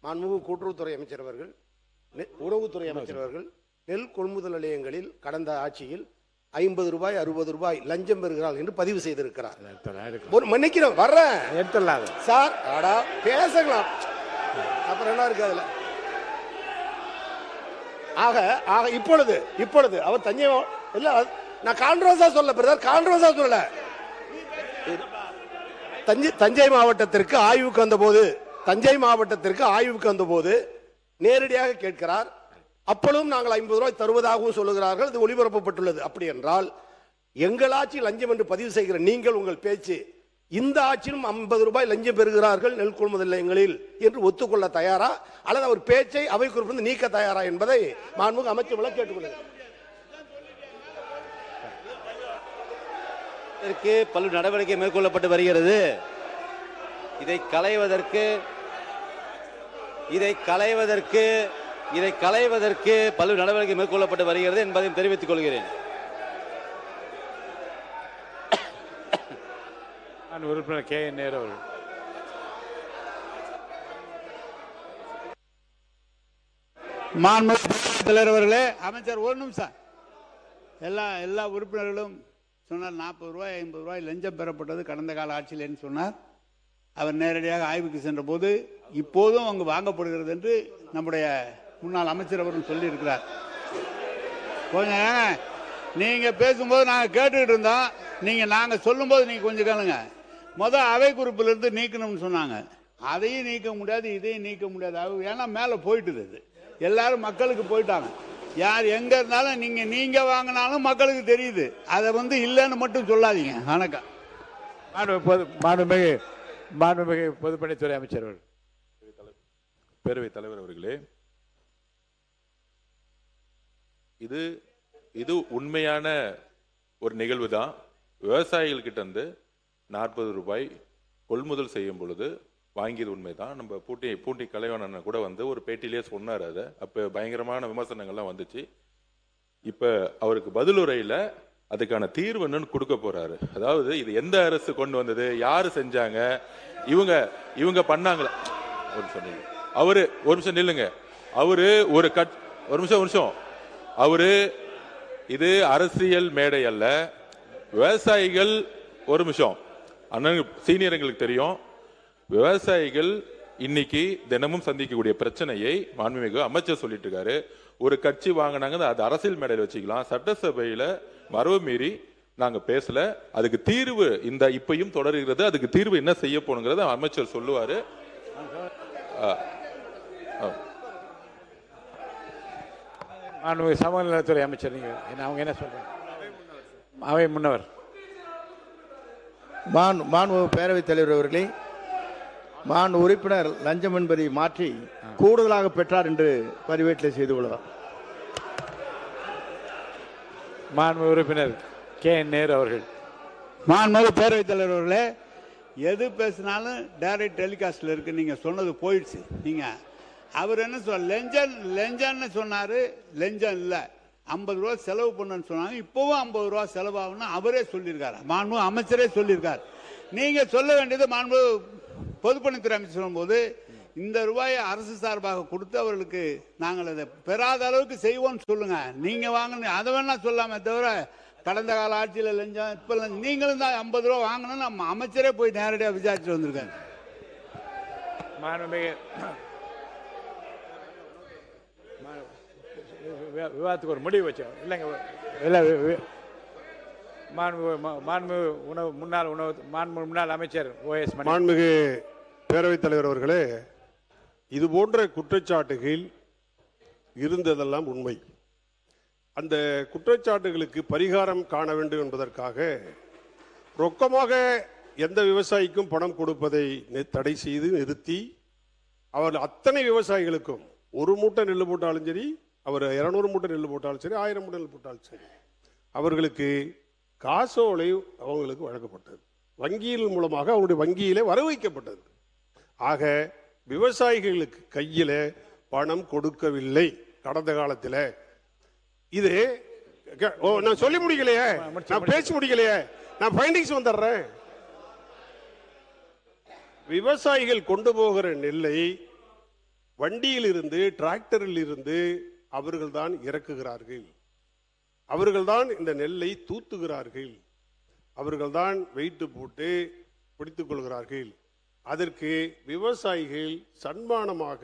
மாண்புமிகு கூட்டுறவுத்துறை அமைச்சர் அவர்கள், உணவுத்துறை அமைச்சர் அவர்கள் நெல் கொள்முதல் நிலையங்களில் கடந்த ஆட்சியில் 50 ரூபாய் 60 ரூபாய் லஞ்சம் பெறுகிறார்கள் என்று பதிவு செய்திருக்கிறார். மன்னிக்கிறோம் வர்றேன் சார், பேசலாம், அப்புறம் என்ன இருக்கு அதுல. ஆக இப்பொழுது அவர் தஞ்சை இல்ல, நான் கான்ட்ரோவர்ஸா சொல்ல பிரதர், கான்ட்ரோவர்ஸா சொல்லல. தஞ்சை மாவட்டத்திற்கு ஆய்வுக்கு வந்தபோது நேரடியாக கேட்கிறார். அப்பொழுதும் நாங்கள் 50 ரூபாய் தருவதாகவும் சொல்லுகிறார்கள். இது ஒளிபரப்பப்பட்டுள்ளது. அப்படி என்றால் எங்கள் ஆட்சி லஞ்சம் என்று பதிவு செய்கிற நீங்கள் உங்கள் பேச்சு இந்த ஆட்சியிலும் 50 ரூபாய் லஞ்சம் பெறுகிறார்கள் நெல் கொள்முதல் நிலையங்களில் என்று ஒத்துக்கொள்ள தயாரா, அல்லது அவர் பேச்சை அவை குறிப்பிட்டு நீக்க தயாரா என்பதை மாண்புமிகு அமைச்சர் கேட்டுக்கொள்கிறேன். இதற்கு பல நடவடிக்கை மேற்கொள்ளப்பட்டு வருகிறது. இதை களைவதற்கு பல நடவடிக்கை மேற்கொள்ளப்பட்டு வருகிறது என்பதையும் தெரிவித்துக் கொள்கிறேன். உறுப்பினர் KN நேரு அவர்கள். மாண்புமிகு தலைவர் அவர்களே, அமைச்சர் ஒரு நிமிஷம். எல்லா உறுப்பினர்களும் சொன்னார் 40 ரூபாய் 50 ரூபாய் லஞ்சம் பெறப்பட்டது கடந்த கால ஆட்சியில் சொன்னார். அவர் நேரடியாக ஆய்வுக்கு சென்ற போது இப்போதும் அங்கு வாங்கப்படுகிறது என்று நம்முடைய முன்னாள் அமைச்சர் அவர்கள் சொல்லியிருக்கிறார். கொஞ்சம் நீங்க பேசும்போது நாங்கள் கேட்டுக்கிட்டு இருந்தோம். நாங்க சொல்லும் போது நீங்க கொஞ்சம் கேளுங்க. அவை குறிப்பிலிருந்து நீக்கணும்னு சொன்னாங்க. அதையும் நீக்க முடியாது, இதையும் நீக்க முடியாது. ஏன்னா மேல போயிட்டுது. எல்லாரும் மக்களுக்கு போயிட்டாங்க. யார் எங்க இருந்தாலும் நீங்க வாங்கினாலும் மக்களுக்கு தெரியுது. அதை இல்லைன்னு மட்டும் சொல்லாதீங்க. வணக்கம். மாண்புமிகு பொதுப்பணித்துறை அமைச்சர் அவர்கள். பேரவைத் தலைவர் அவர்களே, இது உண்மையான ஒரு நிகழ்வு தான். விவசாயிகள் கிட்ட இருந்து 40 ரூபாய் கொள்முதல் செய்யும் பொழுது வாங்கியது உண்மைதான். நம்ம பூண்டி கலைவாணன் கூட ஒரு பேட்டியிலே சொன்னார். அதை அப்ப பயங்கரமான விமர்சனங்கள்லாம் வந்துச்சு. இப்ப அவருக்கு பதிலுரையில அதுக்கான தீர்வு என்னன்னு கொடுக்க போறாரு. அதாவது இது எந்த அரசு கொண்டு வந்தது, யாரு செஞ்சாங்க, இவங்க பண்ணாங்களா, ஒரு நிமிஷம் நில்லுங்க. ஒரு நிமிஷம் அவரு இது அரசியல் மேடை அல்ல, விவசாயிகள். ஒரு நிமிஷம் அண்ணன் சீனியர் எங்களுக்கு தெரியும். விவசாயிகள் இன்னைக்கு தினமும் சந்திக்கக்கூடிய பிரச்சனையை மாண்புமிகு அமைச்சர் சொல்லிட்டு இருக்காரு. ஒரு கட்சி வாங்கினாங்க, அது அரசியல் மேடையில் வச்சுக்கலாம். சட்டசபையில மரபு மீறி நாங்க பேசல. அதுக்கு தீர்வு இந்த இப்பையும் தொடர்கிறது. அதுக்கு தீர்வு என்ன செய்ய போனுங்கிறத அமைச்சர் சொல்லுவாரு. சமநலத்துறை அமைச்சர் அவங்க என்ன சொல்றாங்க? அவை முன்னவர். மாண்புமிகு பேரவைத் தலைவர் அவர்களே, உறுப்பினர் லஞ்சம் என்பதை மாற்றி கூடுதலாக பெற்றார் என்று பதிவேட்டில் செய்து கொள்ளலாம். மாண்புமிகு உறுப்பினர் KN நேரு அவர்கள். மாண்புமிகு பேரவைத் தலைவர் அவர்களே, எது பேசினாலும் டைரக்ட் டெலிகாஸ்ட்ல இருக்கு. நீங்க சொன்னது போயிடுச்சு. அவர் என்ன லஞ்சம்னு சொன்னாரு. லஞ்சம் இல்ல, 50 ரூபா செலவு பண்ணு சொன்னாங்க. இப்பவும் 50 ரூபா செலவாகும்னு அவரே சொல்லியிருக்காரு. மாண்புமிகு அமைச்சரே சொல்லியிருக்காரு. நீங்க சொல்ல வேண்டியது மாண்புமிகு பொதுப்பணித்துறை அமைச்சர் சொல்லும்போது இந்த ரூபாயை அரசு சார்பாக கொடுத்து அவர்களுக்கு நாங்கள் அதை பெறாத அளவுக்கு செய்வோம்னு சொல்லுங்க. நீங்க வாங்க அதை வேணா சொல்லாமே தவிர கடந்த கால ஆட்சியில் லஞ்சம் இப்ப நீங்களும் தான் 50 ரூபா வாங்கணும் நம்ம அமைச்சரே போய் நேரடியாக விசாரிச்சு வந்திருக்காங்க. விவாதத்துக்கு ஒரு முடிவு வச்சோம் இல்லைங்க. முன்னாள் அமைச்சர் OS மணி. மாண்புமிகு பேரவைத் தலைவர் அவர்களே, இது போன்ற குற்றச்சாட்டுகள் இருந்ததெல்லாம் உண்மை. அந்த குற்றச்சாட்டுகளுக்கு பரிகாரம் காண வேண்டும் என்பதற்காக ரொக்கமாக எந்த விவசாயிக்கும் பணம் கொடுப்பதை தடை செய்து நிறுத்தி, அவர் அத்தனை விவசாயிகளுக்கும் 1 மூட்டை நெல் போட்டாலும் சரி, அவர் 200 மூட்டை நெல் போட்டாலும் சரி, 1000 மூட்டை நெல் போட்டாலும் சரி, அவர்களுக்கு காசோலை அவங்களுக்கு வழங்கப்பட்டது. வங்கியில் மூலமாக அவருடைய வங்கியிலே வர வைக்கப்பட்டது. ஆக விவசாயிகளுக்கு கையில பணம் கொடுக்கவில்லை கடந்த காலத்தில். இது நான் சொல்லி முடிக்கலையே, நான் பேசி முடிக்கலையே, நான் ஃபைண்டிங்ஸ் வந்துடுறேன். விவசாயிகள் கொண்டு போகிற நெல்லை வண்டியில் இருந்து டிராக்டரில் இருந்து அவர்கள்தான் இறக்குகிறார்கள், அவர்கள்தான் இந்த நெல்லை தூத்துகிறார்கள், அவர்கள்தான் வெயிட்டு போட்டு பிடித்துக் கொள்கிறார்கள். அதற்கு விவசாயிகள் சன்மானமாக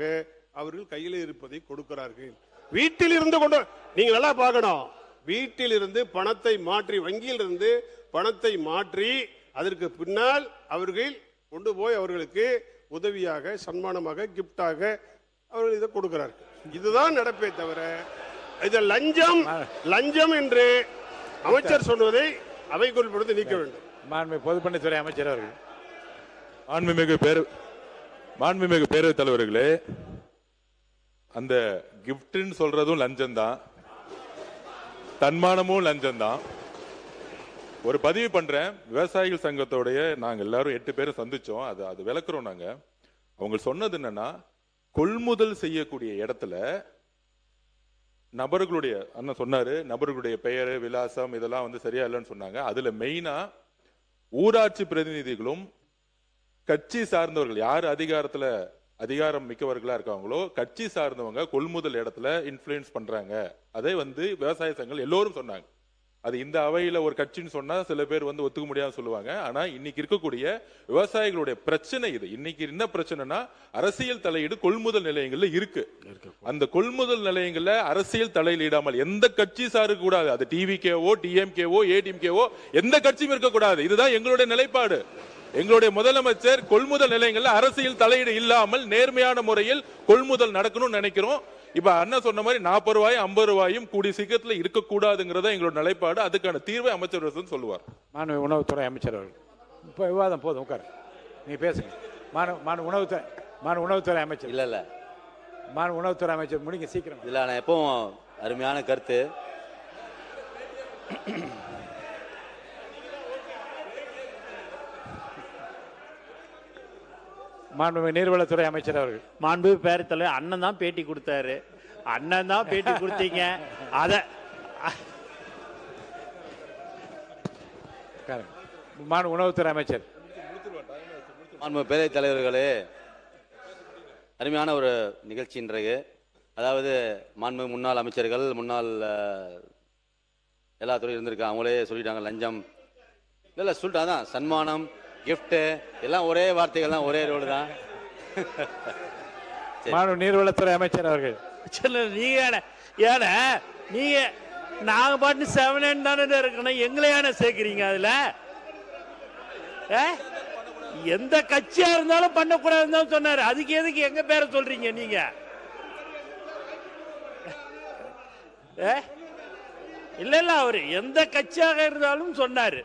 அவர்கள் கையில் இருப்பதை கொடுக்கிறார்கள். வீட்டில் இருந்து கொண்டு நீங்க நல்லா பார்க்கணும், வீட்டில் இருந்து பணத்தை மாற்றி, வங்கியில் இருந்து பணத்தை மாற்றி அதற்கு பின்னால் அவர்கள் கொண்டு போய் அவர்களுக்கு உதவியாக சன்மானமாக கிஃப்டாக அவர்கள் இதை கொடுக்கிறார்கள். இதுதான் நடப்பே தவிர இது லஞ்சம் லஞ்சம் என்று அமைச்சர் சொல்வதை அவைக்குள் பொழுது நீக்க வேண்டும். மாண்புமிகு பொதுப்பணித்துறை அமைச்சர் அவர்கள். மாண்புமிகு பேரவைத் தலைவர்களே, அந்த கிஃப்ட்னு சொல்றதும் லஞ்சம் தான், தன்மானமும் லஞ்சம் தான். ஒரு பதிவு பண்றேன், விவசாயிகள் சங்கத்தோடைய நாங்க எல்லாரும் 8 பேரும் சந்திச்சோம், அது விளக்குறோம். நாங்க அவங்க சொன்னது என்னன்னா, கொள்முதல் செய்யக்கூடிய இடத்துல நபர்களுடைய அண்ணன் சொன்னாரு, நபர்களுடைய பெயர் விலாசம் இதெல்லாம் வந்து சரியா இல்லைன்னு சொன்னாங்க. அதுல மெயினா ஊராட்சி பிரதிநிதிகளும் கட்சி சார்ந்தவர்கள், யார் அதிகாரம் மிக்கவர்களா இருக்காங்களோ கட்சி சார்ந்தவங்க கொள்முதல் இடத்துல இன்ஃப்ளூயன்ஸ் பண்றாங்க. அதை வந்து விவசாய சங்கங்கள் எல்லோரும் சொன்னாங்க. அது இந்த அவையில ஒரு கட்சின்னு சொன்னா சில பேர் வந்து ஒத்துக்க முடியாம சொல்லுவாங்க. ஆனா இன்னைக்கு இருக்கக்கூடிய விவசாயிகளுடைய பிரச்சனை இது. இன்னைக்கு என்ன பிரச்சனைனா, அரசியல் தலையீடு கொள்முதல் நிலையங்கள்ல இருக்கு. அந்த கொள்முதல் நிலையங்கள்ல அரசியல் தலையீடாமல் எந்த கட்சி சாருக்கு கூடாது. அது டிவிகேவோ டிஎம்கேவோ ஏடிஎம்கேவோ எந்த கட்சியும் இருக்கக்கூடாது. இதுதான் எங்களுடைய நிலைப்பாடு. எங்களுடைய முதலமைச்சர் கொள்முதல் நிலையங்கள்ல அரசியல் தலையீடு இல்லாமல் நேர்மையான முறையில் கொள்முதல் நடக்கணும்னு நினைக்கிறோம். இப்ப அண்ணா சொன்ன மாதிரி 40 ரூபாயும் 50 ரூபாயும் கூடிய சீக்கிரத்துல இருக்கக்கூடாதுங்கிறத எங்களோட நிலைப்பாடு. அதுக்கான தீர்வை அமைச்சர் சொல்லுவார். மாண்புமிகு உணவுத்துறை அமைச்சர் அவர்கள். இப்போ விவாதம் போதும், உட்காரு, நீங்க பேசுங்க. உணவுத்துறை அமைச்சர். இல்ல உணவுத்துறை அமைச்சர் முடிங்க சீக்கிரம். இல்ல நான் எப்பவும் அருமையான கருத்து. மாண்புமிகு நீர்வளத்துறை அமைச்சர் அவர்கள். மாண்புமிகு பேரவைத் தலைவர் அண்ணன் தான் பேட்டி கொடுத்தாரு, அண்ணன் தான் பேட்டி கொடுத்தீங்க. அத உணவுத்துறை அமைச்சர். மாண்புமிகு பேரவைத் தலைவர்களே, அருமையான ஒரு நிகழ்ச்சி இன்றைக்கு. அதாவது மாண்புமிகு முன்னாள் அமைச்சர்கள், முன்னாள் எல்லா துறையும் இருந்திருக்காங்க, அவங்களே சொல்லிட்டாங்க லஞ்சம் இல்லை சொல்லிட்டாங்க தான், சன்மானம் கிஃப்ட் எல்லாம் ஒரே வார்த்தைகள் தான், ஒரே ரோடு தான். நீர்வளத்துறை அமைச்சர் அவர்கள். நீங்க நீங்க நாங்க பாட்டு 7 தானே இருக்கணும், எங்களை ஏன சேர்க்கிறீங்க அதுல? எந்த கட்சியா இருந்தாலும் பண்ணக்கூடாதுன்னு சொன்னாரு, அதுக்கு எதுக்கு எங்க பேரை சொல்றீங்க நீங்க? இல்ல அவரு எந்த கட்சியாக இருந்தாலும் சொன்னாரு.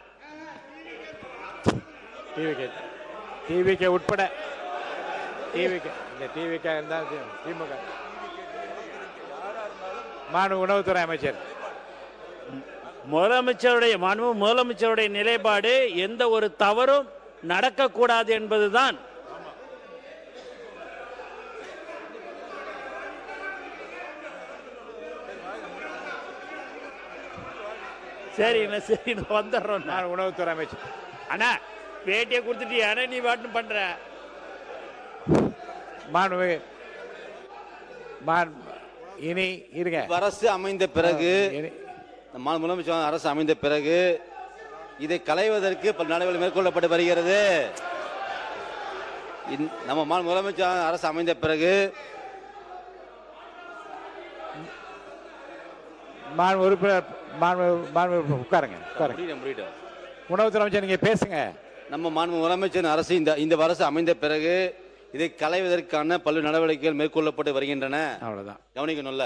டிவிகே உட்பட டிவிகே இருந்தால் திமுக. உணவுத்துறை அமைச்சர். முதலமைச்சருடைய நிலைப்பாடு எந்த ஒரு தவறும் நடக்கக்கூடாது என்பதுதான். சரி வந்துடுறோம். உணவுத்துறை அமைச்சர். அண்ணா பேட்டியை கொடுத்துட்டியா, நீ பாட்டு பண்ற. இனி இருங்க. அரசு அமைந்த பிறகு, முதலமைச்சர் அரசு அமைந்த பிறகு இதை களைவதற்கு பல நடவடிக்கை மேற்கொள்ளப்பட்டு வருகிறது. நம்ம முதலமைச்சர் அரசு அமைந்த பிறகு உட்காருங்க. உணவுத்துறை அமைச்சர் நீங்க பேசுங்க. நம்ம முதலமைச்சர் அரசு இந்த அரசு அமைந்த பிறகு இதை களைவதற்கான பல்வேறு நடவடிக்கைகள் மேற்கொள்ளப்பட்டு வருகின்றன. அவ்வளவுதான், கவனிக்கணும்ல.